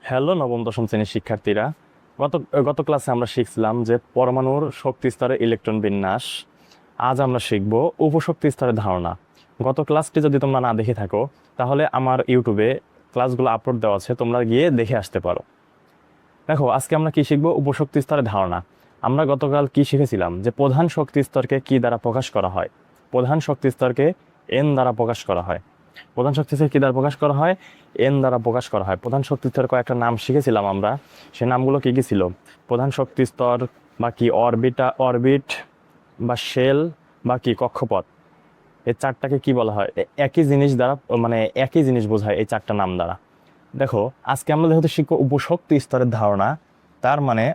Hello নবম দশম শ্রেণীর শিক্ষার্থীরা, গত গত ক্লাসে আমরা শিখছিলাম যে পরমাণুর শক্তি স্তরে ইলেকট্রন বিন্যাস। আজ আমরা শিখব উপশক্তি স্তরের ধারণা। গত ক্লাসটি যদি তোমরা না দেখে থাকো তাহলে আমার ইউটিউবে ক্লাসগুলো আপলোড দেওয়া আছে, তোমরা গিয়ে দেখে আসতে পারো। দেখো, আজকে আমরা কি শিখব? উপশক্তি স্তরের ধারণা। আমরা গতকাল কি শিখেছিলাম যে প্রধান শক্তি স্তরকে কি দ্বারা প্রকাশ করা হয়? প্রধান শক্তি স্তরকে এন দ্বারা প্রকাশ করা হয়। প্রধান শক্তি স্তর কি দ্বারা প্রকাশ করা হয়? এন দ্বারা প্রকাশ করা হয়। প্রধান শক্তি স্তরের কয়েকটা নাম শিখেছিলাম আমরা। সেই নামগুলো কি কি ছিল? প্রধান শক্তি স্তর বা কি অরবিট বা শেল বা কি কক্ষপথ, এই চারটাকে কি বলা হয়? একই জিনিস দ্বারা, মানে একই জিনিস বোঝায় এই চারটা নাম দ্বারা। দেখো, আজকে আমরা যেহেতু শিখবো উপশক্তি স্তরের ধারণা, তার মানে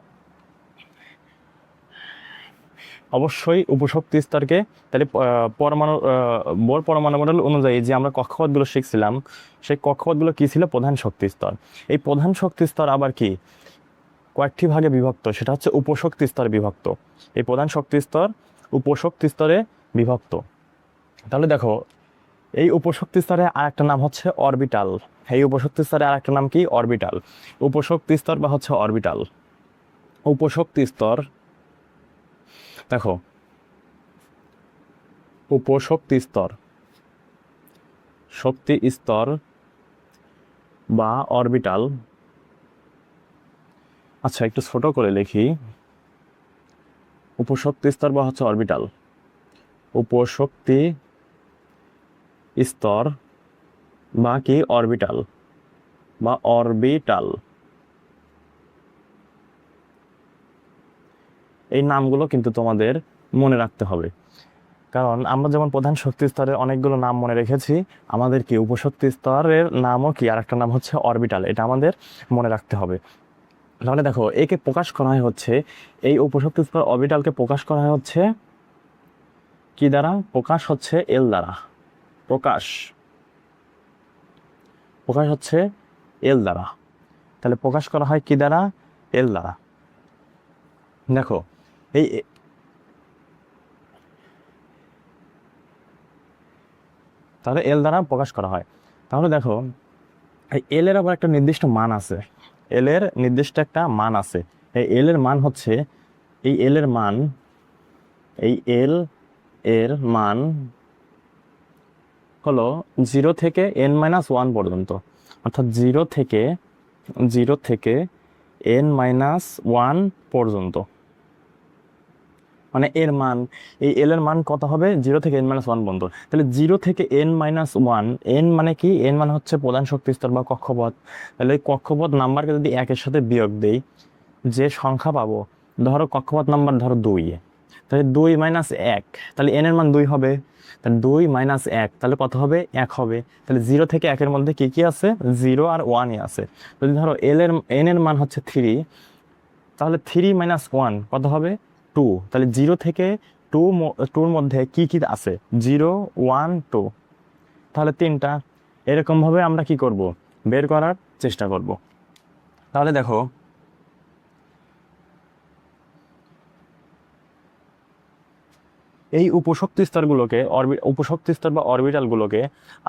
অবশ্যই উপশক্তি স্তরকে তাহলে পরমাণু বোর পরমাণু মডেল অনুযায়ী যে আমরা কক্ষপথগুলো শিখছিলাম, সেই কক্ষপথগুলো কি ছিল? প্রধান শক্তি স্তর। এই প্রধান শক্তি স্তর আবার কি কয়েকটি ভাগে বিভক্ত, সেটা হচ্ছে উপশক্তি স্তরে বিভক্ত। এই প্রধান শক্তি স্তর উপশক্তি স্তরে বিভক্ত। তাহলে দেখো, এই উপশক্তি স্তরে আরেকটা নাম হচ্ছে অরবিটাল। এই উপশক্তি স্তরে আরেকটা নাম কি? অরবিটাল। উপশক্তি স্তর বা হচ্ছে অরবিটাল। উপশক্তি স্তর, দেখো, উপশক্তি স্তর, শক্তি স্তর বা অরবিটাল। আচ্ছা, একটু ছোট করে লিখি। উপশক্তি স্তর বা হচ্ছে অরবিটাল। উপশক্তি স্তর বা কি অরবিটাল বা অরবিটাল, এই নামগুলো কিন্তু তোমাদের মনে রাখতে হবে। কারণ আমরা যেমন প্রধান শক্তি স্তরের অনেকগুলো নাম মনে রেখেছি, আমাদের কি উপশক্তি স্তরের নামও কি আরেকটা নাম হচ্ছে অরবিটাল, এটা আমাদের মনে রাখতে হবে। তাহলে দেখো, একে প্রকাশ করা হয় হচ্ছে, এই উপশক্তি স্তর অরবিটালকে প্রকাশ করা হয় হচ্ছে কি দ্বারা? প্রকাশ হচ্ছে এল দ্বারা। প্রকাশ প্রকাশ হচ্ছে এল দ্বারা। তাহলে প্রকাশ করা হয় কি দ্বারা? এল দ্বারা। দেখো, এই তাহলে এল দ্বারা প্রকাশ করা হয়। তাহলে দেখো, এই এল এর আবার একটা নির্দিষ্ট মান আছে। এল এর নির্দিষ্ট একটা মান আছে। এই এল এর মান হচ্ছে, এই এল এর মান, এই এল এর মান হলো 0 থেকে n-1 পর্যন্ত। অর্থাৎ জিরো থেকে n-1 পর্যন্ত। মানে এর মান, এই এল এর মান কত হবে? 0 থেকে n-1 পর্যন্ত। তাহলে 0 থেকে n-1, এন মানে কি? এন মানে হচ্ছে প্রধান শক্তি স্তর বা কক্ষপথ। তাহলে এই কক্ষপথ নাম্বারকে যদি একের সাথে বিয়োগ দেই, যে সংখ্যা পাবো, ধরো কক্ষপথ নাম্বার ধরো 2, তাহলে 2 - 1, তাহলে এন এর মান 2 হবে। তাহলে 2 - 1, তাহলে কত হবে? 1 হবে। তাহলে 0 থেকে 1-এর মধ্যে কি কি আছে? 0 আর 1ই আছে। যদি ধরো এন এর মান হচ্ছে 3, তাহলে 3 - 1 কত হবে? 2। তাহলে 0 থেকে 2-র মধ্যে কি কি আছে? 0, 1, 2, তাহলে 3টা। এরকম ভাবে আমরা কি করব? বের করার চেষ্টা করব। তাহলে দেখো, এই উপশক্তি স্তরগুলোকে উপশক্তি স্তর বা অরবিটালগুলোকে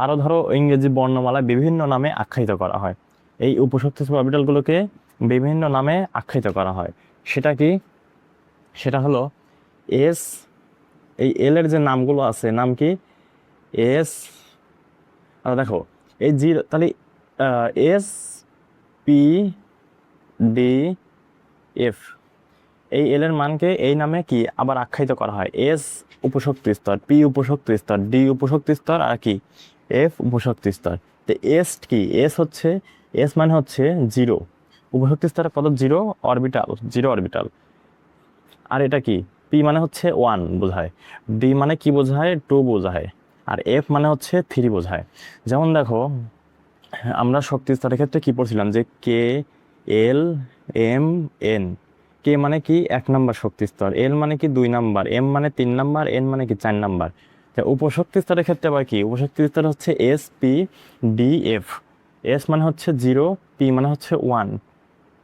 আরো ধরো ইংরেজি বর্ণমালায় বিভিন্ন নামে আখ্যায়িত করা হয়। এই উপশক্তি স্তর অরবিটালগুলোকে বিভিন্ন নামে আখ্যায়িত করা হয়। সেটা কি? সেটা হলো এস। এই এল এর যে নামগুলো আছে, নাম কি? এস। দেখো, এই জিরো, তাহলে এস, পি, ডি, এফ, এই এল এর মানকে এই নামে কি আবার আখ্যায়িত করা হয়? এস উপশক্তি স্তর, পি উপশক্তি স্তর, ডি উপশক্তি স্তর, আর কি এফ উপশক্তি স্তর। তো এস কি? এস হচ্ছে, এস মানে হচ্ছে 0, উপশক্তি স্তরের কত? 0 অরবিটাল, 0 অরবিটাল। আর এটা কি? পি মানে হচ্ছে 1 বোঝায়, ডি মানে কি বোঝায়? 2 বোঝায়, আর এফ মানে হচ্ছে 3 বোঝায়। যেমন দেখো, আমরা শক্তি স্তরের ক্ষেত্রে কি পড়ছিলাম? যে কে, এল, এম, এন। কে মানে কি? 1 নম্বর শক্তি স্তর, এল মানে কি? 2 নম্বর, এম মানে 3 নম্বর, এন মানে কি? 4 নম্বর। উপশক্তি স্তরের ক্ষেত্রে আবার কি? উপশক্তি স্তর হচ্ছে S, P, D, F. S মানে হচ্ছে 0, পি মানে হচ্ছে 1,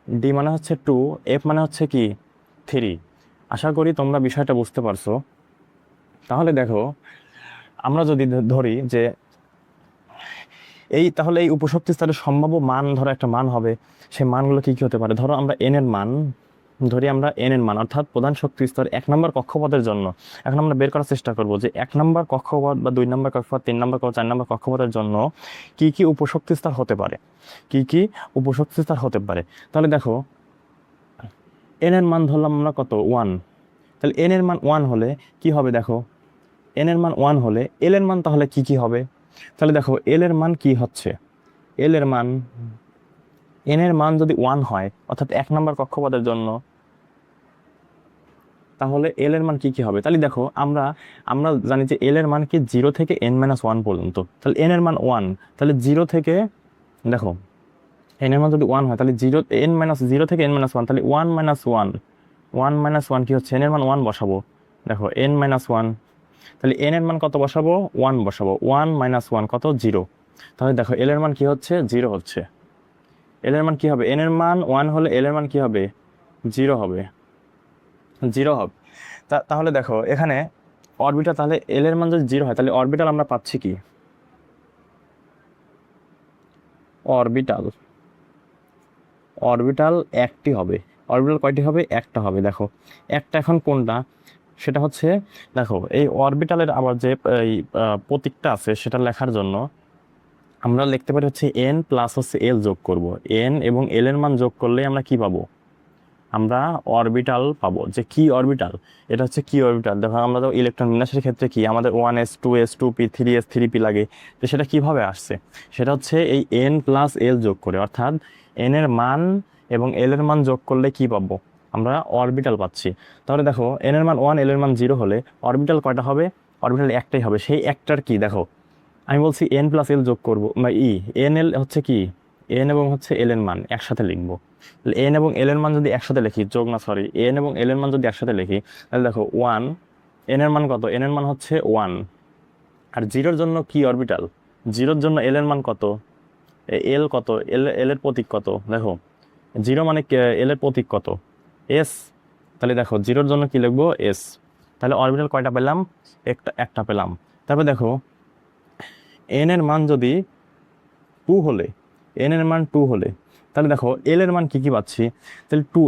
ডি মানে হচ্ছে 2, এফ মানে হচ্ছে কি? 3। আশা করি তোমরা বিষয়টা বুঝতে পারছো। তাহলে দেখো, আমরা যদি ধরি যে তাহলে এই উপশক্তি স্তরের সম্ভাব্য মান, ধরো একটা মান হবে, সেই মানগুলো কি কি হতে পারে? ধরো আমরা এন এর মান ধরি, আমরা এন এর মান অর্থাৎ প্রধান শক্তি স্তর 1 নম্বর কক্ষপথের জন্য এখন আমরা বের করার চেষ্টা করব যে 1 নম্বর কক্ষপথ বা 2 নম্বর কক্ষপথ, 3 নম্বর কক্ষপথ, 4 নম্বর কক্ষপথের জন্য কি কি উপশক্তি স্তর হতে পারে, কি কি উপশক্তি স্তর হতে পারে। তাহলে দেখো এন এর মান ধরলাম আমরা কত 1, তাহলে এন এর মান 1 হলে কি হবে? দেখো এন এর মান 1 হলে এল এর মান তাহলে কি কি হবে? তাহলে দেখো এল এর মান কি হচ্ছে, এল এর মান, এন এর মান যদি 1 হয় অর্থাৎ 1 নম্বর কক্ষপথের জন্য, তাহলে এল এর মান কি কি হবে? তাহলে দেখো আমরা আমরা জানি যে এল এর মান কি 0 থেকে n-1 পর্যন্ত। তাহলে এন এর মান 1, তাহলে 0 থেকে, দেখো এন এর মান যদি 1 হয় তাহলে 0 থেকে n-1, তাহলে 1 - 1 কি হচ্ছে? এন এর মান 1 বসাবো, দেখো n-1, তাহলে এন এর মান কত বসাবো? 1 বসাবো, 1 - 1 কত? 0। তাহলে দেখো এল এর মান কি হচ্ছে? 0 হচ্ছে। এল এর মান কি হবে? এন এর মান 1 হলে এল এর মান কি হবে? 0 হবে, 0 হবে। তাহলে দেখো এখানে অরবিটাল, তাহলে এল এর মান যদি 0 হয় তাহলে অরবিটাল আমরা পাচ্ছি কি? অরবিটাল, অরবিটাল একটি হবে। অরবিটাল কয়টি হবে? একটা হবে। দেখো একটা এখন কোনটা, সেটা হচ্ছে, দেখো এই অরবিটালের আবার যে এই প্রতীকটা আছে সেটা লেখার জন্য আমরা লিখতে পারি হচ্ছে এন প্লাস হচ্ছে এল যোগ করব। এন এবং এল এর মান যোগ করলে আমরা কি পাবো? আমরা অরবিটাল পাবো। যে কি অরবিটাল? এটা হচ্ছে কি অরবিটাল। দেখো আমরা তো ইলেকট্রন বিন্যাসের ক্ষেত্রে কি আমাদের 1s 2s 2p 3s 3p লাগে, তো সেটা কিভাবে আসছে? সেটা হচ্ছে এই এন প্লাস এল যোগ করে, অর্থাৎ এন এর মান এবং এল এর মান যোগ করলে কি পাবো? আমরা অরবিটাল পাচ্ছি। তাহলে দেখো এন এর মান 1, এল এর মান 0 হলে অরবিটাল কয়টা হবে? অরবিটাল একটাই হবে। সেই একটার কি? দেখো আমি বলছি এন প্লাস এল যোগ করবো, বা এন এল হচ্ছে কি, এন এবং হচ্ছে এল এর মান একসাথে লিখবো। তাহলে এন এবং এল এর মান যদি একসাথে লিখি, যোগ না সরি, এন এবং এল এর মান যদি একসাথে লিখি, তাহলে দেখো 1, এন এর মান কত? এন এর মান হচ্ছে 1। আর 0-র জন্য কি অরবিটাল? 0-র জন্য এল এর মান কত? এল কত? এল এর প্রতীক কত? দেখো 0 মানে এল এর প্রতীক কত? এস। তাহলে দেখো 0-র জন্য কি লিখবো? এস। তাহলে অরবিটাল কয়টা পেলাম? একটা পেলাম। তারপর দেখো এন এর মান যদি 2 হলে, এন এর মান 2 হলে, তাহলে দেখো এল এর মান কি কি পাচ্ছি? তাহলে 2,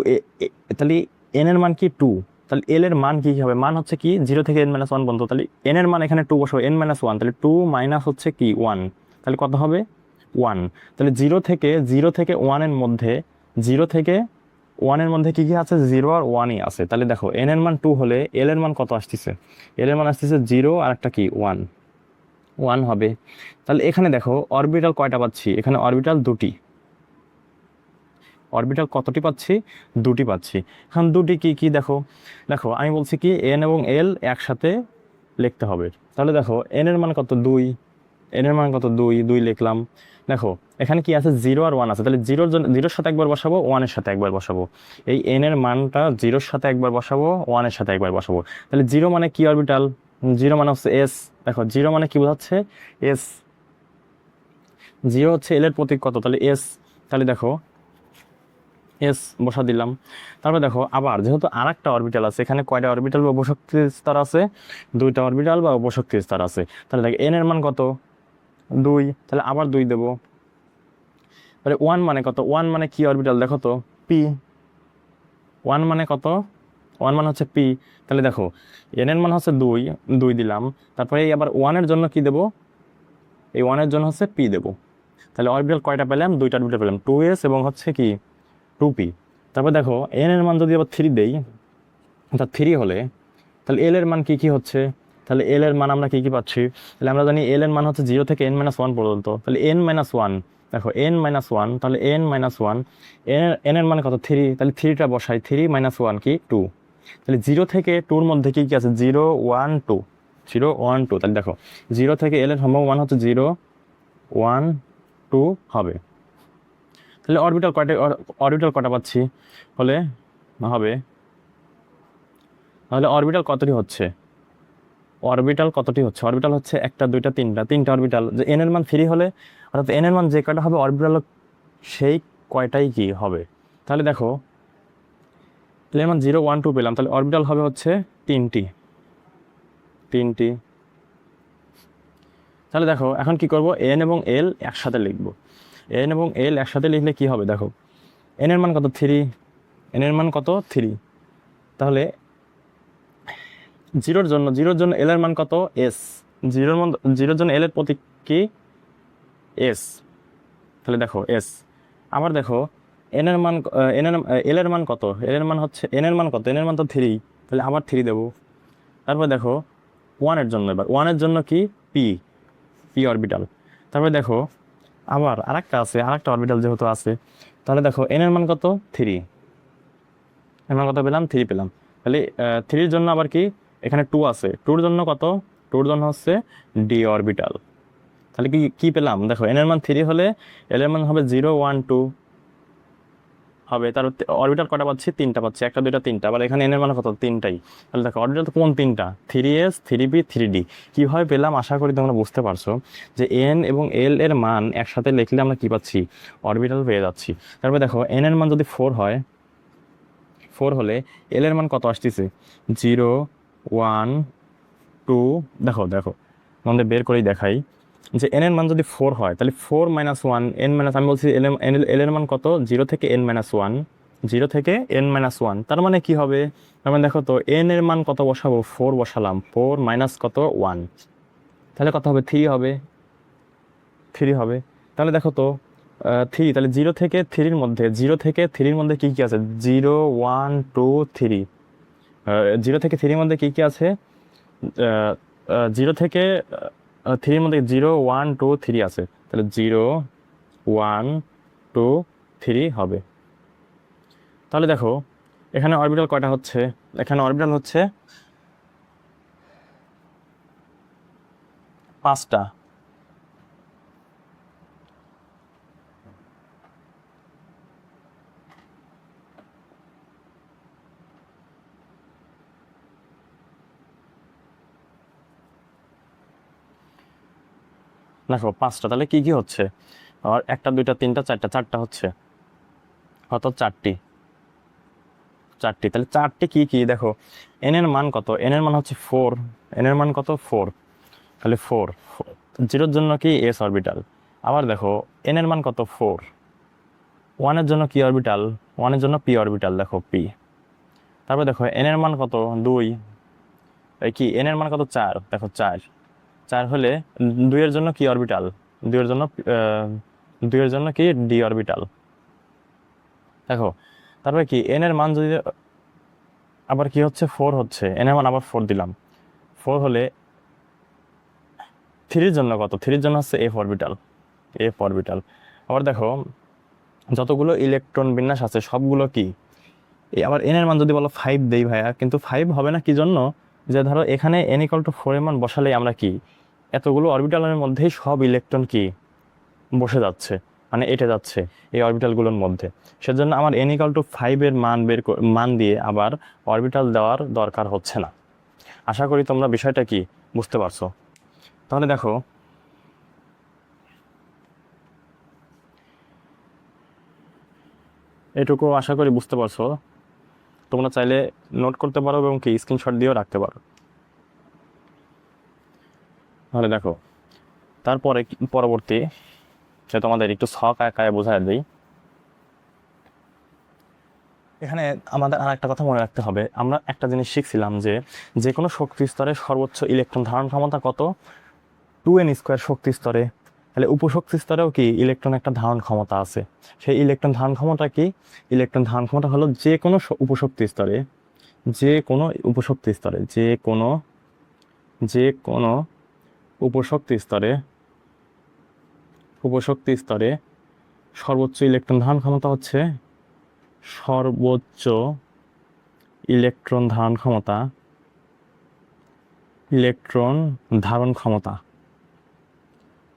তাহলে এন এর মান কি 2, তাহলে এল এর মান কি কি হবে? মান হচ্ছে কি 0 থেকে n-1 পর্যন্ত, তাহলে এন এর মান এখানে 2 বসাবো, n-1, তাহলে 2 মাইনাস হচ্ছে কি 1, তাহলে কত হবে? 1। তাহলে 0 থেকে 1 এর মধ্যে, 0 থেকে 1 এর মধ্যে কি কি আছে? 0 আর 1ই আছে। তাহলে দেখো এন এর মান 2 হলে এল এর মান কত আসতেছে? এল এর মান আসতেছে 0 আর একটা কি 1 হবে। তাহলে এখানে দেখো অরবিটাল কয়টা পাচ্ছি? এখানে অরবিটাল দুটি। অরবিটাল কতটি পাচ্ছি? দুটি পাচ্ছি। এখন দুটি কি কি? দেখো দেখো আমি বলছি কি এন এবং এল একসাথে লিখতে হবে। তাহলে দেখো এন এর মান কত? 2, এন এর মান কত? 2, 2 লিখলাম। দেখো এখানে কি আছে? 0 আর 1 আছে, তাহলে 0-র সাথে একবার বসাবো, 1-এর সাথে একবার বসাবো। এই এন এর মানটা 0-র সাথে একবার বসাবো, 1-এর সাথে একবার বসাবো। তাহলে 0 মানে কি অরবিটাল? 0 মানে হচ্ছে এস। দেখো 0 মানে কি বোঝাচ্ছে? এস। 0 হচ্ছে এল এর প্রতীক কত? তাহলে এস। তাহলে দেখো এস বসা দিলাম। তারপর দেখো আবার যেহেতু আর একটা অরবিটাল আছে, এখানে কয়টা অরবিটাল বা অপশক্তি স্তর আছে? 2টা অরবিটাল বা অপশক্তি স্তর আছে। তাহলে দেখো এন এর মান কত? 2, তাহলে আবার 2 দেবো। তাহলে 1 মানে কত? 1 মানে কি অরবিটাল? দেখো তো পি। 1 মানে কত? 1 মানে হচ্ছে পি। তাহলে দেখো এন এর মান হচ্ছে 2, 2 দিলাম। তারপরে এই আবার 1 এর জন্য কি দেবো? এই 1 এর জন্য হচ্ছে পি দেবো। তাহলে অরবিটাল কয়টা পেলাম? 2টা অরবিটাল পেলাম, 2s এবং হচ্ছে কি 2p। তারপর দেখো এন এর মান যদি আবার 3 দেই, অর্থাৎ 3 হলে, তাহলে এল এর মান কি কি হচ্ছে? তাহলে এল এর মান আমরা কি কি পাচ্ছি? তাহলে আমরা জানি এল এর মান হচ্ছে 0 থেকে n-1 পর্যন্ত, তাহলে n-1, দেখো n-1, তাহলে n-1, এন এর মান কত? 3, তাহলে 3টা বসাই, 3 - 1 কি 2। তাহলে 0 থেকে 2-র মধ্যে কি কি আছে? 0 1 2, 0 1 2। তাহলে দেখো 0 থেকে এল এর সম্ভব মান হচ্ছে 0 1 2 হবে। তাহলে অরবিটাল কটা পাচ্ছি হলে হবে? তাহলে অরবিটাল কতটি হচ্ছে? অরবিটাল কতটি হচ্ছে? অরবিটাল হচ্ছে 1টা 2টা 3টা অরবিটাল। যে এন এর মান 3 হলে, অর্থাৎ এন এর মান যে কয়টা হবে অরবিটাল সেই কয়টাই কি হবে। তাহলে দেখো তাহলে এর মান 0 1 2 পেলাম, তাহলে অরবিটাল হবে হচ্ছে 3টি। তাহলে দেখো এখন কি করব, এন এবং এল একসাথে লিখব। এন এবং এল একসাথে লিখলে কি হবে দেখো, এন এর মান কত 3, এন এর মান কত 3। তাহলে জিরোর জন্য এল এর মান কত এস, জিরোর জন্য এল এর প্রতীক কি এস। তাহলে দেখো এস। আবার দেখো এন এর মান এল এর মান কত, এল এর মান হচ্ছে এন এর মান কত, এন এর মান তো 3, তাহলে আবার 3 দেবো। তারপর দেখো ওয়ানের জন্য, এবার ওয়ানের জন্য কি পি, পি অরবিটাল। তারপরে দেখো আবার আরেকটা অরবিটাল যেহেতু আছে, তাহলে দেখো এন এর মান কত 3, এর মান কত পেলাম 3 পেলাম। তাহলে 3-র জন্য আবার কি এখানে 2 আছে, 2-র জন্য কত, 2-র জন্য হচ্ছে ডি অরবিটাল। তাহলে কি কি পেলাম দেখো, এন এর মান 3 হলে এল এর মান হবে 0 1 2 হবে। তার অরবিটাল কটা পাচ্ছি, 3টা পাচ্ছি, 1 2 3টা। আবার এখানে এন এর মান কত 3টাই। তাহলে দেখো অরবিটাল তো কোন 3টা, 3s 3b 3d। কীভাবে পেলাম আশা করি তোমরা বুঝতে পারছো যে এন এবং এল এর মান একসাথে লিখলে আমরা কি পাচ্ছি, অরবিটাল পেয়ে যাচ্ছি। তারপরে দেখো এন এর মান যদি 4 হয়, 4 হলে এল এর মান কত আসতেছে 0 1 2। দেখো দেখো আমাদের বের করেই দেখাই যে এন এর মান যদি 4 হয় তাহলে 4 - 1 এন মাইনাস, আমি বলছি এল এর মান কত 0 থেকে n - 1, 0 থেকে n - 1। তার মানে কি হবে, তার মানে দেখো তো এন এর মান কত বসাবো, 4 বসালাম, 4 মাইনাস কত 1, তাহলে কত হবে 3 হবে, 3 হবে। তাহলে দেখো তো 3, তাহলে 0 থেকে 3-র মধ্যে কি কি আছে, 0 1 2 3। 0 থেকে 3-র মধ্যে কি কি আছে, 0 থেকে 3-র মধ্যে 0 1 2 3 আছে, তাহলে 0 1 2 3 হবে। তাহলে দেখো এখানে অরবিটাল কয়টা হচ্ছে, এখানে অরবিটাল হচ্ছে 5টা। দেখো 5টা, তাহলে কি কি হচ্ছে, আর 1টা 2টা 3টা 4টা, 4টা হচ্ছে কত 4টি, 4টি। তাহলে 4টি কি কি দেখো, এন এর মান কত, এন এর মান হচ্ছে 4, এন এর মান কত 4, তাহলে 4, 0-র জন্য কি এস অরবিটাল। আবার দেখো এন এর মান কত 4, 1-এর জন্য কি অরবিটাল, 1-এর জন্য পি অরবিটাল, দেখো পি। তারপর দেখো এন এর মান কত 2, এই কি এন এর মান কত 4, দেখো 4, 4 হলে 2-এর জন্য কি অরবিটাল, 2-এর জন্য 2-এর জন্য কি ডি অরবিটাল। দেখো তারপরে কি এন এর মান যদি আবার কি হচ্ছে 4 হচ্ছে, এন এর মান আবার 4 দিলাম, 4 হলে 3-র জন্য কত, 3-র জন্য হচ্ছে এফ অরবিটাল, এফ অরবিটাল। আবার দেখো যতগুলো ইলেকট্রন বিন্যাস আছে সবগুলো কি, এই আবার এন এর মান যদি বলো 5 দেই ভাইয়া, কিন্তু 5 হবে না, কি জন্য, যে ধরো এখানে n = 4 এর মান বসালেই আমরা কি এতগুলো অরবিটালের মধ্যেই সব ইলেকট্রন কি বসে যাচ্ছে, মানে এঁটে যাচ্ছে এই অরবিটালগুলোর মধ্যে। সেজন্য আমার n = 5 এর মান দিয়ে আবার অরবিটাল দেওয়ার দরকার হচ্ছে না। আশা করি তোমরা বিষয়টা কি বুঝতে পারছো। তাহলে দেখো এটুকু আশা করি বুঝতে পারছো। তোমরা চাইলে নোট করতে পারো এবং কি স্ক্রিনশট দিয়েও রাখতে পারো। তাহলে দেখো তারপরে পরবর্তী সে তোমাদের একটু ছক আঁকায় বোঝায় দিই। এখানে আমাদের আর একটা কথা মনে রাখতে হবে, আমরা একটা জিনিস শিখছিলাম যে যে কোনো শক্তি স্তরে সর্বোচ্চ ইলেকট্রন ধারণ ক্ষমতা কত, 2n² শক্তি স্তরে। তাহলে উপশক্তি স্তরেও কি ইলেকট্রন একটা ধারণ ক্ষমতা আছে, সেই ইলেকট্রন ধারণ ক্ষমতা কি, ইলেকট্রন ধারণ ক্ষমতা হলো যে কোনো উপশক্তি স্তরে, যে কোনো উপশক্তি স্তরে, যে কোনো উপশক্তি স্তরে সর্বোচ্চ ইলেকট্রন ধারণ ক্ষমতা হচ্ছে, সর্বোচ্চ ইলেকট্রন ধারণ ক্ষমতা, ইলেকট্রন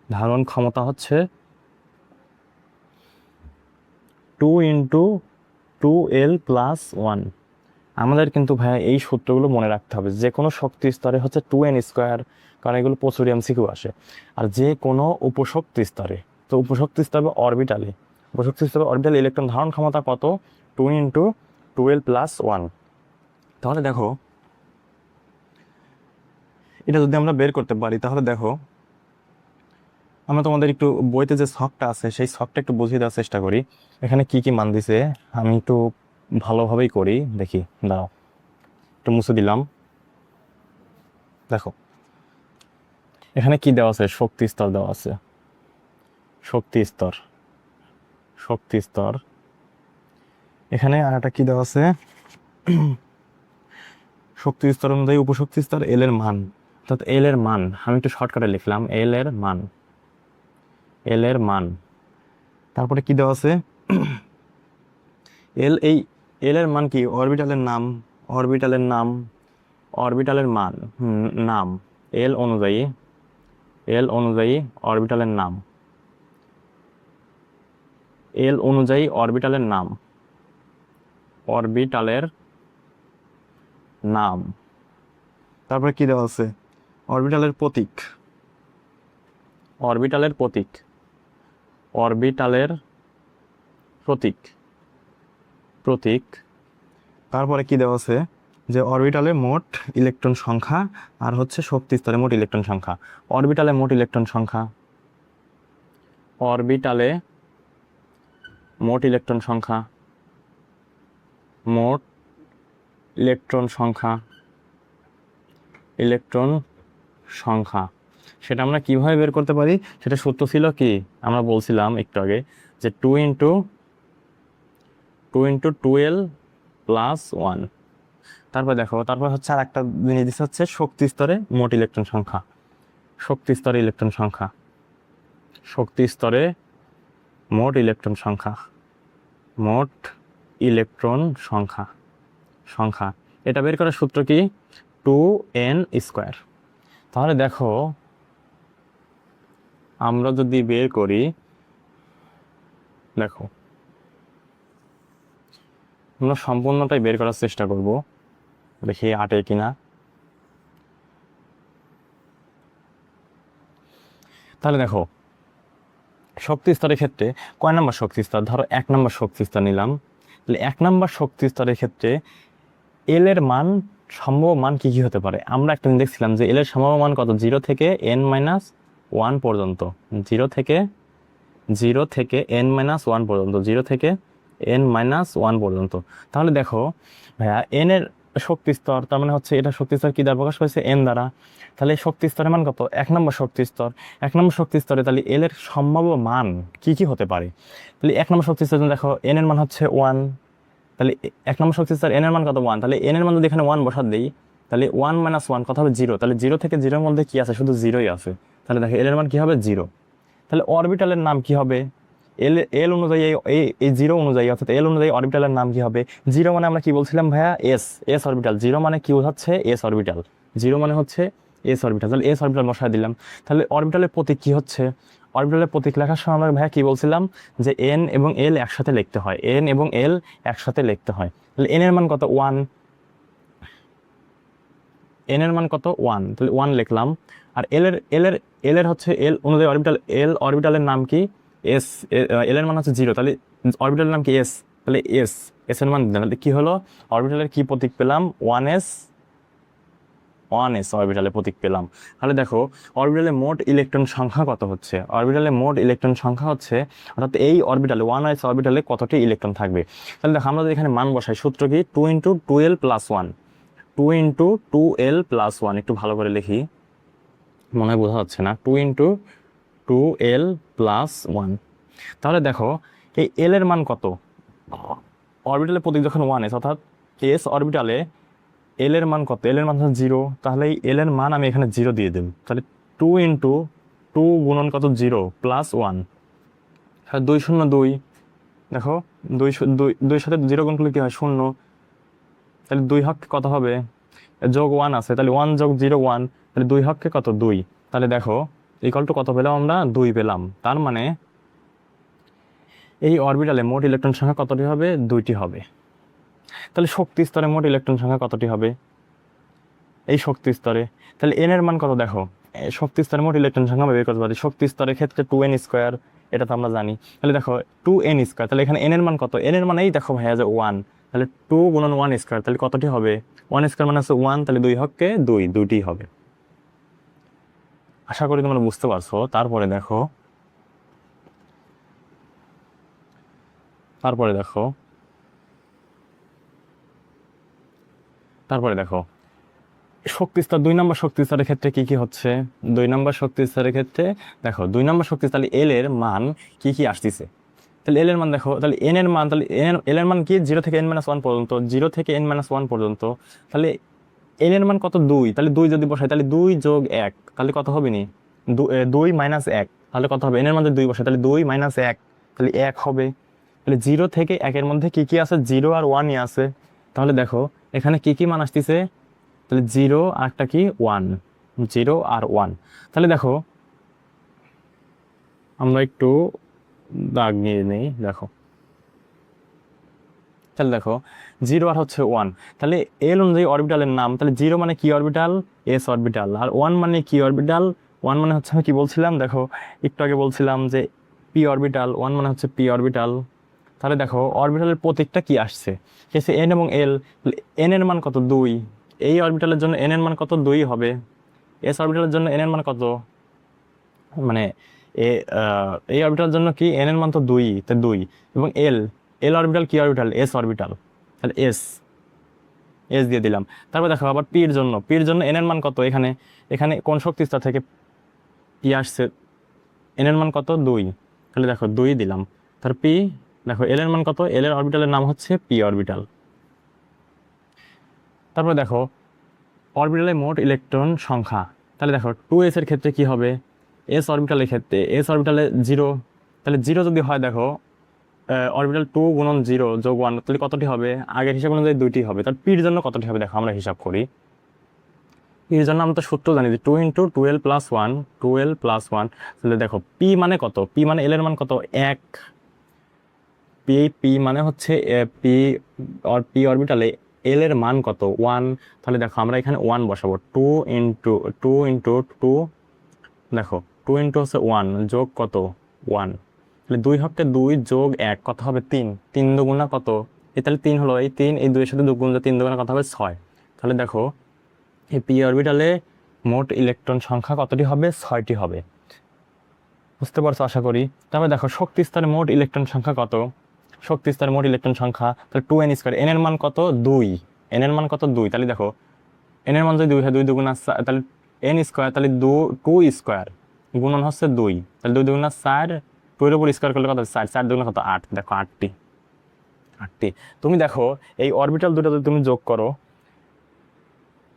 ধারণ ক্ষমতা হচ্ছে 2 × 2l+1। আমাদের কিন্তু ভাইয়া এই সূত্রগুলো মনে রাখতে হবে, যে কোনো শক্তি স্তরে হচ্ছে 2n², কারণ এগুলো প্রচুর MCQ আসে। আর যে কোনো উপশক্তি স্তরে, তো উপশক্তি স্তরে অরবিটালে ইলেকট্রন ধারণ ক্ষমতা কত, 2 × 2l+1। তাহলে দেখো এটা যদি আমরা বের করতে পারি, তাহলে দেখো আমরা তোমাদের একটু বইতে যে ছকটা আছে সেই ছকটা একটু বুঝিয়ে দেওয়ার চেষ্টা করি। এখানে কি কি মান দিছে আমি একটু ভালোভাবেই করি, দেখি, দাঁড়াও একটু মুছে দিলাম। দেখো এখানে কি দেওয়া আছে, শক্তি স্তর দেওয়া আছে, শক্তি স্তর, শক্তি স্তর। এখানে আর একটা কি দেওয়া আছে, শক্তি স্তর অনুযায়ী উপশক্তি স্তর এল এর মান, অর্থাৎ এল এর মান আমি একটু শর্টকাটে লিখলাম, এল এর মান, এল এর মান। তারপরে কি দেওয়া আছে, এল, এই এল এর মান কি, অরবিটালের নাম, অরবিটালের নাম, অরবিটালের মান, নাম, এল অনুযায়ী, এল অনুযায়ী অরবিটালের নাম, এল অনুযায়ী অরবিটালের নাম, অরবিটালের নাম। তারপরে কি দেওয়া আছে, অরবিটালের প্রতীক, অরবিটালের প্রতীক, অরবিটালের প্রতীক, প্রতীক। তারপরে কি দেওয়া আছে যে অরবিটালে মোট ইলেকট্রন সংখ্যা আর হচ্ছে শক্তি স্তরে মোট ইলেকট্রন সংখ্যা, অরবিটালে মোট ইলেকট্রন সংখ্যা, অরবিটালে মোট ইলেকট্রন সংখ্যা, মোট ইলেকট্রন সংখ্যা, ইলেকট্রন সংখ্যা। সেটা আমরা কিভাবে বের করতে পারি, সেটা সূত্র ছিল কি, আমরা বলছিলাম একটু আগে যে 2 × 12 + 1। তারপর দেখো, তারপর হচ্ছে আর একটা জিনিস দিচ্ছে হচ্ছে শক্তি স্তরে মোট ইলেকট্রন সংখ্যা, শক্তি স্তরে ইলেকট্রন সংখ্যা, শক্তি স্তরে মোট ইলেকট্রন সংখ্যা, মোট ইলেকট্রন সংখ্যা, সংখ্যা। এটা বের করার সূত্র কি, 2n²। তাহলে দেখো আমরা যদি বের করি, দেখো আমরা সম্পূর্ণটাই বের করার চেষ্টা করব, দেখি আটে কিনা। তাহলে দেখো শক্তি স্তরের ক্ষেত্রে কয় নম্বর শক্তি স্তর, ধরো 1 নম্বর শক্তি স্তর নিলাম, তাহলে 1 নম্বর শক্তি স্তরের ক্ষেত্রে এল এর মান, সম্ভাব্য মান কি কি হতে পারে। আমরা একটা দেখছিলাম যে এল এর সম্ভাব্য মান কত, 0 থেকে n-1 পর্যন্ত, 0 থেকে n-1 পর্যন্ত, 0 থেকে n-1 পর্যন্ত। তাহলে দেখো ভাইয়া এন এর শক্তি স্তর, তার মানে হচ্ছে এটা শক্তি স্তর কি দ্বারা প্রকাশ পাইছে, এন দ্বারা। তাহলে এই শক্তি স্তরের মান কত, 1 নম্বর শক্তি স্তর, 1 নম্বর শক্তি স্তরে তাহলে এল এর সম্ভাব্য মান কি কি হতে পারে। তাহলে 1 নম্বর শক্তি স্তরে দেখো এন এর মান হচ্ছে 1, তাহলে 1 নম্বর শক্তি স্তর এন এর মান কত, 1, তাহলে এন এর মান যদি এখানে 1 বসাত দেই, তাহলে 1 - 1 কত হবে, 0। তাহলে 0 থেকে 0 এর মধ্যে কি আছে, শুধু 0ই আছে। তাহলে দেখো এল এর মান কি হবে, 0। তাহলে অরবিটালের নাম কি হবে, এল, এল অনুযায়ী, এই 0 অনুযায়ী, অর্থাৎ এল অনুযায়ী অরবিটালের নাম কি হবে। 0 মানে আমরা কি বলছিলাম ভাইয়া, এস, এস অরবিটাল। 0 মানে কি হচ্ছে, এস অরবিটাল। 0 মানে হচ্ছে এস অরবিটাল। তাহলে এস অরবিটাল বসায় দিলাম। তাহলে অরবিটালের প্রতীক কি হচ্ছে, অরবিটালের প্রতীক লেখার সময় আমরা ভাইয়া কি বলছিলাম যে এন এবং এল একসাথে লিখতে হয়, এন এবং এল একসাথে লিখতে হয়। তাহলে এন এর মান কত, 1, এন এর মান কত, 1, তাহলে 1 লিখলাম। আর এল এর হচ্ছে এল অনুযায়ী অরবিটাল, এল অরবিটালের নাম কি, এস, এল এর মান হচ্ছে 0, তাহলে অরবিটালের নাম কি, এস, তাহলে এস, এস এর মান দিলাম। তাহলে কি হলো, অরবিটালের কি প্রতীক পেলাম, 1s, 1s অরবিটালের প্রতীক পেলাম। তাহলে দেখো অরবিটালে মোট ইলেকট্রন সংখ্যা কত হচ্ছে, অরবিটালে মোট ইলেকট্রন সংখ্যা হচ্ছে, অর্থাৎ এই অরবিটালে 1s অরবিটালে কতটি ইলেকট্রন থাকবে। তাহলে দেখো আমরা যদি এখানে মান বসাই, সূত্র কি, 2 × 12 + 1, 2 × 2l + 1, একটু ভালো করে লিখি, মনে হয় বোঝা যাচ্ছে না, 2 × 2l + 1। তাহলে দেখো এই এল এর মান কত, অরবিটালের প্রতীক যখন 1s, অর্থাৎ এস অরবিটালে এল এর মান কত, এল এর মান হচ্ছে 0, তাহলে এই এল এর মান আমি এখানে 0 দিয়ে দেব। তাহলে 2 × 2 গুণন কত, 0 + 1, তাহলে 2 0 2, দেখো 2 সাথে 0 গুণ করলে কি হয়, 0। তাহলে 2 হক কত হবে, যোগ 1 আছে, তাহলে 1 + 0 1, তাহলে 2 হককে কত, 2। তাহলে দেখো ইকুয়াল টু কত পেলাম আমরা, 2 পেলাম। তার মানে এই অরবিটালে মোট ইলেকট্রন সংখ্যা কতটি হবে, 2টি হবে। তাহলে শক্তি স্তরে মোট ইলেকট্রন সংখ্যা কতটি হবে, এই শক্তি স্তরে, তাহলে এন এর মান কত, দেখো শক্তি স্তরে মোট ইলেকট্রন সংখ্যা আমরা বের করতে পারি, শক্তি স্তরের ক্ষেত্রে 2n², এটা তো আমরা জানি। তাহলে দেখো 2n², তাহলে এখানে এন এর মান কত, এন এর মান এই দেখো ভাইয়া যে 1, তাহলে 2 × 1², তাহলে কতটি হবে, 1² মানে হচ্ছে 1, তাহলে 2 হককে 2, 2টি হবে। আশা করি তোমরা বুঝতে পারছো। তারপরে দেখো তারপরে দেখো তারপরে দেখো শক্তি স্তর, 2 নম্বর শক্তি স্তরের ক্ষেত্রে কি কি হচ্ছে। 2 নম্বর শক্তি স্তরের ক্ষেত্রে দেখো 2 নম্বর শক্তি স্তরে এল এর মান কি কি আসতেছে। তাহলে এল এর মান দেখো, তাহলে এন এর মান, তাহলে এল এর মান কি 0 থেকে n-1 পর্যন্ত, 0 থেকে n-1 পর্যন্ত। তাহলে এন এর মান কত 2, তাহলে 2 যদি বসাই তাহলে 2+1, তাহলে কত হবে নি 2 - 1, তাহলে কত হবে, এন এর মান যদি 2 বসাই তাহলে 2 - 1, তাহলে 1 হবে। তাহলে 0 থেকে 1-এর মধ্যে কি কি আছে, 0 আর 1ই আছে। তাহলে দেখো এখানে কি কি মান আসতেছে, তাহলে 0 আর একটা কি 1, 0 আর 1। তাহলে দেখো আমরা একটু দাগ নিয়ে নেই, দেখো তাহলে দেখো 0 আর হচ্ছে 1, তাহলে এল অনুযায়ী অরবিটালের নাম, তাহলে 0 মানে কি অরবিটাল, এস অরবিটাল, আর 1 মানে কি অরবিটাল, 1 মানে হচ্ছে আমি কি বলছিলাম, দেখো একটু আগে বলছিলাম যে পি অরবিটাল, 1 মানে হচ্ছে পি অরবিটাল। তাহলে দেখো অরবিটালের প্রতীকটা কি আসছে, এসে এন এবং এল, এন এর মান কত 2, এই অরবিটালের জন্য এন এর মান কত 2 হবে। এস অরবিটালের জন্য এন এর মান কত, মানে এই অরবিটালের জন্য কি এন এর মান তো 2, তো 2, এবং এল, এল অরবিটাল কি অরবিটাল, এস অরবিটাল, তাহলে এস, এস দিয়ে দিলাম। তারপর দেখো আবার পির জন্য, পির জন্য এন এর মান কত, এখানে এখানে কোন শক্তি স্তর থেকে পি আসছে, এন এর মান কত 2, তাহলে দেখো 2 দিলাম। তার পি, দেখো এল এর মান কত, এল এর অরবিটালের নাম হচ্ছে পি অরবিটাল। তারপর দেখো অরবিটালে মোট ইলেকট্রন সংখ্যা, তাহলে দেখো 2s এর ক্ষেত্রে কি হবে, এস অরবিটালের ক্ষেত্রে, এস অরবিটালে 0, তাহলে 0 যদি হয় দেখো অরবিটাল 2 গুণন 0 যোগ 1, তাহলে কতটি হবে, আগের হিসাব অনুযায়ী 2টি হবে। তার পির জন্য কতটি হবে, দেখো আমরা হিসাব করি। পির জন্য আমরা তো সূত্র জানি যে 2 × 12 + 1, 12 + 1, তাহলে দেখো পি মানে কত, পি মানে এল এর মান কত 1, পি মানে হচ্ছে পি পি অরবিটালে এল এর মান কত 1, তাহলে দেখো আমরা এখানে 1 বসাবো, 2 × 2, দেখো 2 হচ্ছে 1 যোগ কত 1, তাহলে 2 হচ্ছে 2 যোগ 1 কত হবে 3, 3 দুগুণা কত, এই তাহলে 3 হলো, এই 3 এই 2 এর সাথে 2 গুণ, 3 দুগুণা কত হবে 6। তাহলে দেখো এই পি অরবিটালে মোট ইলেকট্রন সংখ্যা কতটি হবে, 6টি হবে। বুঝতে পারছো আশা করি। তারপরে দেখো শক্তি স্তরে মোট ইলেকট্রন সংখ্যা কত, শক্তি স্তরে মোট ইলেকট্রন সংখ্যা, তাহলে 2n², এন এর মান কত 2, এন এর মান কত 2, তাহলে দেখো এন এর মান যদি 2 হয় 2 দুগুণা তাহলে n², তাহলে 2 গুণন হচ্ছে 2, তাহলে 2 দুগুণা 4, 2 এর উপর স্কোয়ার করলে কত 4, 4 দুগুণা কত 8, দেখো 8টি। তুমি দেখো এই অরবিটাল দুটো যদি তুমি যোগ করো,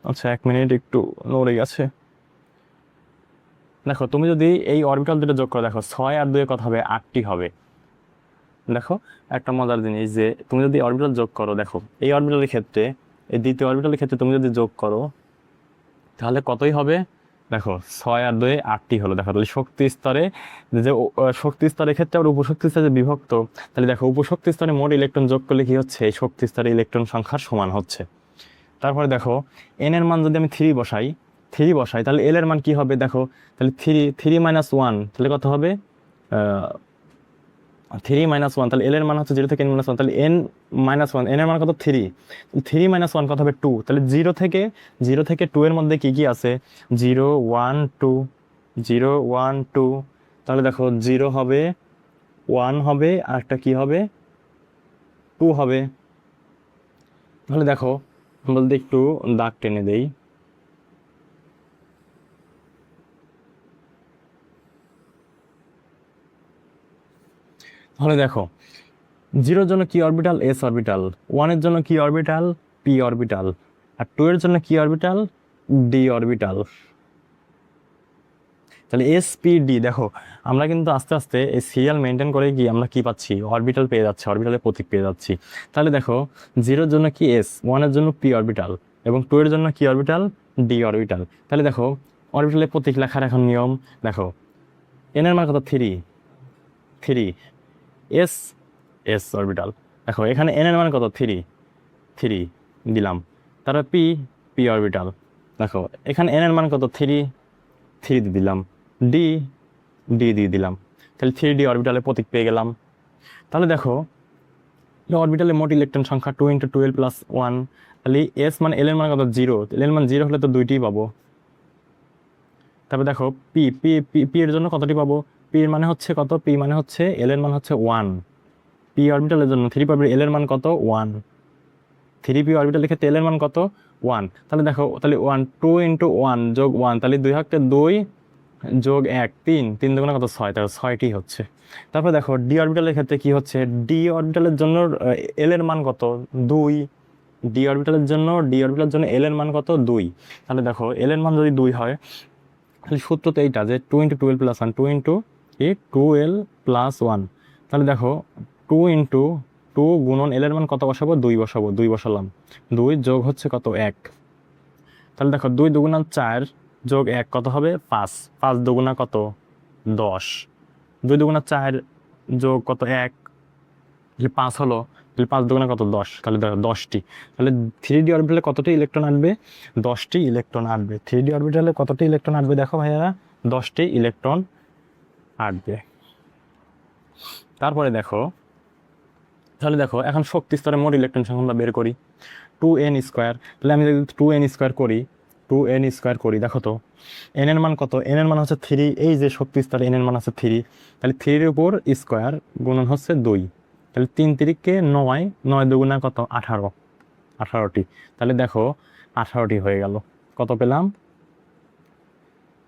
আচ্ছা 1 মিনিট একটু নড়ে গেছে, দেখো তুমি যদি এই অরবিটাল দুটো যোগ করো, দেখো 6 আর 2 কত হবে 8টি হবে। দেখো একটা মজার জিনিস যে তুমি যদি অরবিটাল যোগ করো, দেখো এই অরবিটালের ক্ষেত্রে, এই দ্বিতীয় অরবিটালের ক্ষেত্রে তুমি যদি যোগ করো তাহলে কতই হবে, দেখো 6 আর 2 8টি হলো। দেখো তাহলে শক্তি স্তরে যে শক্তি স্তরের ক্ষেত্রে আবার উপশক্তি স্তরে যে বিভক্ত, তাহলে দেখো উপশক্তি স্তরে মোট ইলেকট্রন যোগ করলে কি হচ্ছে, এই শক্তি স্তরে ইলেকট্রন সংখ্যার সমান হচ্ছে। তারপরে দেখো এন এর মান যদি আমি 3 বসাই তাহলে এল এর মান কি হবে, দেখো তাহলে 3 - 1, তাহলে কত হবে 3 - 1, তাহলে এল এর মান হচ্ছে 0 থেকে n-1, তাহলে n-1, এন এর মান কত 3, 3 - 1 কত হবে 2, তাহলে 0 থেকে 2 এর মধ্যে কি কি আছে, 0 1 2, 0 1 2, তাহলে দেখো 0 হবে, 1 হবে, আর একটা কি হবে 2 হবে। তাহলে দেখো বলতে একটু দাগ টেনে দেই, তাহলে দেখো 0 এর জন্য কি অরবিটাল, এস অরবিটাল, 1 এর জন্য কি অরবিটাল, পি অরবিটাল, আর 2 এর জন্য কি অরবিটাল, ডি অরবিটাল। তাহলে এস পি ডি, দেখো আমরা কিন্তু আস্তে আস্তে এই সিরিয়াল মেনটেন করে গিয়ে আমরা কি পাচ্ছি, অরবিটাল পেয়ে যাচ্ছি, অরবিটালের প্রতীক পেয়ে যাচ্ছি। তাহলে দেখো 0 এর জন্য কি এস, 1 এর জন্য পি অরবিটাল, এবং 2 এর জন্য কি অরবিটাল, ডি অরবিটাল। তাহলে দেখো অরবিটালের প্রতীক লেখার এখন নিয়ম, দেখো এন এর মান কত 3, এস, এস অরবিটাল, দেখো এখানে এন এর মান কত 3 দিলাম। তারপর পি অরবিটাল, দেখো এখানে এন এর মান কত 3 দিয়ে দিলাম, ডি দিয়ে দিলাম, তাহলে 3D অরবিটালের প্রতীক পেয়ে গেলাম। তাহলে দেখো অরবিটালে মোট ইলেকট্রন সংখ্যা 2 × 12 + 1, তাহলে এস মানে এল এর মান কত 0, এল এর মান 0 হলে তো 2টি পাবো। তারপর দেখো পি পি পি পি এর জন্য কতটি পাবো, পি এর মানে হচ্ছে কত, পি মানে হচ্ছে এল এর মান হচ্ছে 1, পি অরবিটালের জন্য 3p অরবিটাল এল এর মান কত 1, 3p অরবিটালের ক্ষেত্রে এল এর মান কত 1। তাহলে দেখো তাহলে 1 2 × 1 যোগ 1, তাহলে 2 হাতে 2 যোগ 1 3, 3 দুগুণে কত 6, তাহলে 6টি হচ্ছে। তারপর দেখো ডি অরবিটালের ক্ষেত্রে কি হচ্ছে, ডি অরবিটালের জন্য এল এর মান কত 2, ডি অরবিটালের জন্য এল এর মান কত 2। তাহলে দেখো এল এর মান যদি 2 হয় তাহলে সূত্র তো এইটা যে 2 × 2l + 1, 2 × 2l + 1। তাহলে দেখো 2 × 2 গুণন এল এর মান কত বসাবো 2 বসাবো, 2 বসালাম, 2 যোগ হচ্ছে কত 1। তাহলে দেখো 2 দুগুণা 4 যোগ 1 কত হবে 5, 5 দুগুণা কত 10, 2 দুগুণা 4 যোগ কত 1 5 হলো, তাহলে 5 দুগুণা কত 10, তাহলে দেখো 10টি। তাহলে 3d অরবিটালে কতটি ইলেকট্রন আসবে 10টি ইলেকট্রন আসবে। 3d অরবিটালে কতটি ইলেকট্রন আসবে দেখো ভাইয়ারা 10টি ইলেকট্রন আসবে। তারপরে দেখো তাহলে দেখো এখন শক্তি স্তরে মোট ইলেকট্রন সংখ্যা আমরা বের করি 2n²। তাহলে আমি যদি 2n² করি 2n² করি, দেখো তো n এর মান কত, n এর মান হচ্ছে 3, এই যে শক্তি স্তরে n এর মান আছে 3, তাহলে 3 এর উপর স্কোয়ার গুণন হচ্ছে 2, তাহলে 3 3 9, 9 দুগুণা কত 18, 18টি। তাহলে দেখো 18টি হয়ে গেল, কত পেলাম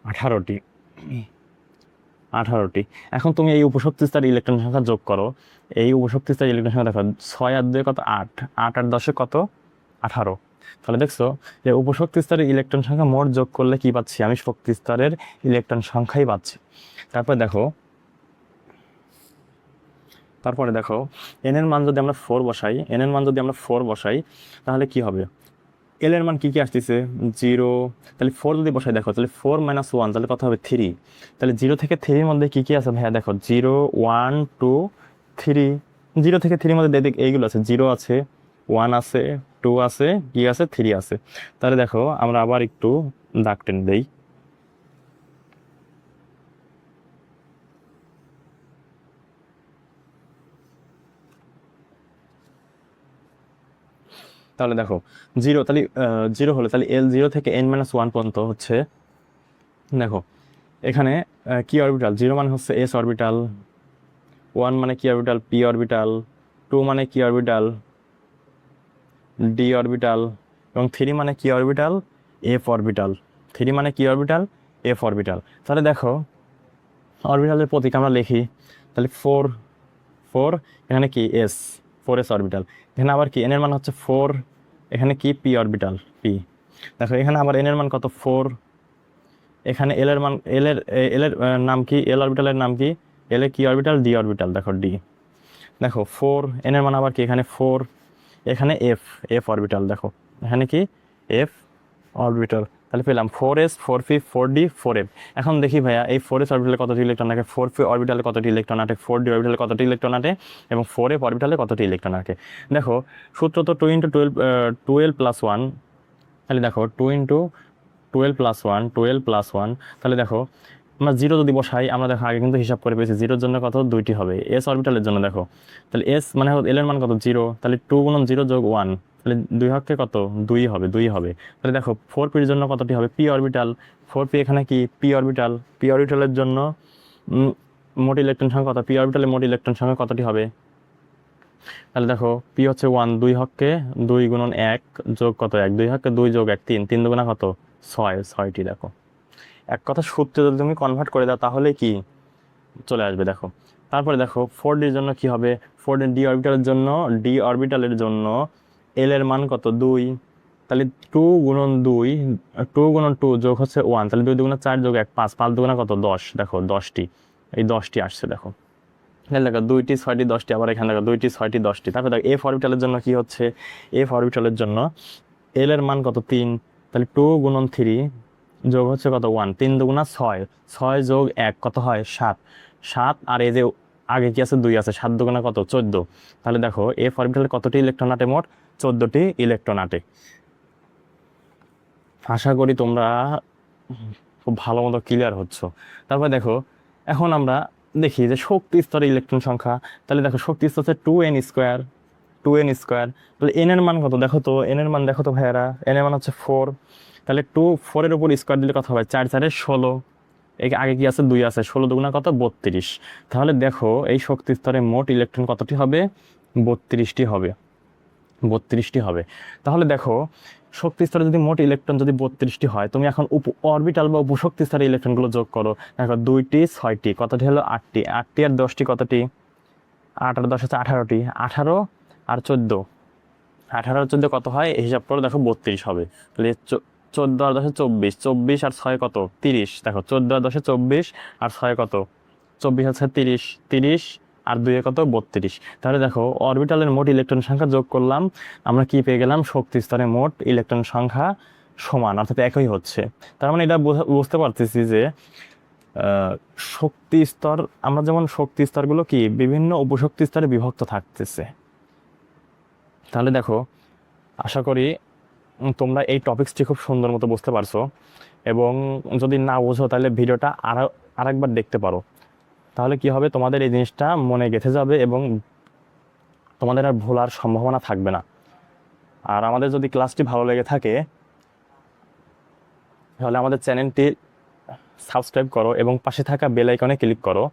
18টি, 18টি। এখন তুমি এই উপশক্তি স্তরে ইলেকট্রন সংখ্যা যোগ করো, এই উপশক্তি স্তরে ইলেকট্রন সংখ্যা দেখো 6 আর 2 কত 8, 8 আর 10 কত 18। তাহলে দেখছো যে উপশক্তি স্তরের ইলেকট্রন সংখ্যা মোট যোগ করলে কি পাচ্ছি আমি শক্তি স্তরের ইলেকট্রন সংখ্যাই পাচ্ছি। তারপরে দেখো n এর মান যদি আমরা 4 বসাই, n এর মান যদি আমরা 4 বসাই তাহলে কি হবে, এল এর মান কি কি আসতেছে 0, তাহলে 4 যদি বসাই দেখো তাহলে 4 - 1 তাহলে কত হবে 3। তাহলে 0 থেকে 3 এর মধ্যে কি কি আছে ভাইয়া দেখো 0 1 2 3, 0 থেকে 3 এর মধ্যে দেখ এইগুলো আছে, 0 আছে 1 আছে 2 আছে কি আছে 3 আছে। তাহলে দেখো আমরা আবার একটু দাগ টেনে দেই, তাহলে দেখো 0 তাহলে 0 হলো তাহলে এল 0 থেকে n-1 পর্যন্ত হচ্ছে, দেখো এখানে কি অরবিটাল 0 মানে হচ্ছে s অরবিটাল, 1 মানে কি অরবিটাল p অরবিটাল, 2 মানে কি অরবিটাল d অরবিটাল, এবং 3 মানে কি অরবিটাল f অরবিটাল, 3 মানে কি অরবিটাল f অরবিটাল। তাহলে দেখো অরবিটালের প্রতীক আমরা লিখি, তাহলে 4 4 এখানে কি s 4s অরবিটাল, এখানে আবার কি n এর মান হচ্ছে 4, এখানে কি p অরবিটাল p। দেখো এখানে আবার n এর মান কত 4, এখানে এল এর মান এল এর নাম কি, এল অরবিটালের নাম কি, এল এ কি অরবিটাল ডি অরবিটাল, দেখো ডি। দেখো 4 এন এর মান আবার কি এখানে 4, এখানে এফ এফ অরবিটাল, দেখো এখানে কি এফ অরবিটাল। তাহলে পেলাম 4s 4p 4d 4f। এখন দেখি ভাইয়া এই 4s অরবিটালে কতটি ইলেকট্রন আছে, 4p অরবিটালে কতটি ইলেকট্রন আছে, 4d অরবিটালে কতটি ইলেকট্রন আছে, এবং 4f অরবিটালে কতটি ইলেকট্রন আছে। দেখো সূত্র তো 2 × 12 + 1, তাহলে দেখো 2 × 12 + 1 12 + 1, তাহলে দেখো আমরা 0 যদি বসাই, আমরা দেখো আগে কিন্তু হিসাব করে পেয়েছি 0 এর জন্য কত 2টি হবে, এস অরবিটালের জন্য দেখো তাহলে এস মানে এল এর মান কত 0, তাহলে 2 × 0 যোগ 1, তাহলে 2 হচ্ছে কত 2 হবে 2 হবে। তাহলে দেখো 4p এর জন্য কতটি হবে p অরবিটাল, 4p এখানে কি p অরবিটাল, p অরবিটালের জন্য মোট ইলেকট্রন সংখ্যা কত, p অরবিটালে মোট ইলেকট্রন সংখ্যা কতটি হবে, তাহলে দেখো p হচ্ছে 1, 2 হচ্ছে 2 × 1 যোগ কত 1, 2 হচ্ছে 2 যোগ 1 3, 3 দুগুণা কত 6, 6টি। দেখো এক কথা সূত্রে যদি তুমি কনভার্ট করে দাও তাহলে কি চলে আসবে। দেখো তারপরে দেখো 4d এর জন্য কি হবে, 4d ডি অরবিটালের জন্য এল এর মান কত 2, তাহলে 2 × 2 2 × 2 যোগ হচ্ছে 1, তাহলে 2 দুগুণা 4 যোগ 1 5, 5 দুগুণা কত 10, দেখো 10টি, এই 10টি আসছে। দেখো দেখো 2টি 6টি 10টি, আবার এখানে দেখো 2টি 6টি 10টি। তারপরে দেখো এফ অরবিটালের জন্য কি হচ্ছে, এফ অরবিটালের জন্য এল এর মান কত 3, তাহলে 2 × 3 যোগ হচ্ছে কত 1, 3 দুগুণা 6, 6 যোগ 1 কত হয় 7, 7 আর এই যে আগে কি আছে 2 আছে, 7 দুগুণা কত 14। তাহলে দেখো এফ অরবিটালে কতটি ইলেকট্রন আটে মোট 14টি ইলেকট্রন আটে। আশা করি তোমরা খুব ভালো মতো ক্লিয়ার হচ্ছ। তারপর দেখো এখন আমরা দেখি যে শক্তি স্তরে ইলেকট্রন সংখ্যা, তাহলে দেখো শক্তি স্তর হচ্ছে 2n², 2n², তাহলে n এর মান কত দেখো তো, n এর মান দেখো তো ভাইয়ারা, n এর মান হচ্ছে 4, তাহলে 4 এর উপর স্কোয়ার দিলে কত হবে 4 4 16, আগে কি আছে, 2 আছে, 16 দুগুণা কত, 32। তাহলে দেখো এই শক্তি স্তরে মোট ইলেকট্রন কতটি হবে, 32টি হবে, 32টি হবে। তাহলে দেখো শক্তি স্তরে যদি মোট ইলেকট্রন যদি 32টি হয়, তুমি এখন অরবিটাল বা উপশক্তি স্তরে ইলেকট্রনগুলো যোগ করো। দেখো 2টি 6টি, কতটি হলো 8টি, 8টি আর 10টি কতটি, 8 আর 10 হচ্ছে 18টি, 18 আর 14, 18 আর 14 কত হয়, এই হিসাব করে দেখো 32 হবে। তাহলে 14 আর 10 24, 24 আর 6 কত, 30। দেখো 14 আর 10 24 আর 6 কত, 24 হচ্ছে 30, 30 আর 2 কত, 32। তাহলে দেখো অরবিটালের মোট ইলেকট্রন সংখ্যা যোগ করলাম, আমরা কি পেয়ে গেলাম, শক্তি স্তরে মোট ইলেকট্রন সংখ্যা সমান, অর্থাৎ একই হচ্ছে। তার মানে এটা বুঝতে পারতেছি যে শক্তি স্তর, আমরা যেমন শক্তি স্তরগুলো কি বিভিন্ন উপশক্তি স্তরে বিভক্ত থাকতেছে। তাহলে দেখো আশা করি তোমরা এই টপিক্সটি খুব সুন্দর মতো বুঝতে পারছো, এবং যদি না বোঝো তাহলে ভিডিওটা আরেকবার দেখতে পারো। তাহলে কি হবে, তোমাদের এই জিনিসটা মনে গেঁথে যাবে এবং তোমাদের আর ভোলার সম্ভাবনা থাকবে না। আর আমাদের যদি ক্লাসটি ভালো লেগে থাকে তাহলে আমাদের চ্যানেলটি সাবস্ক্রাইব করো এবং পাশে থাকা বেল আইকনে ক্লিক করো,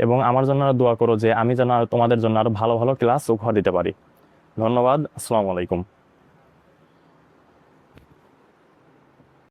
এবং আমার জন্য আরো দোয়া করো যে আমি যেন তোমাদের জন্য আরো ভালো ভালো ক্লাস উপহার দিতে পারি। ধন্যবাদ, আসসালামু আলাইকুম।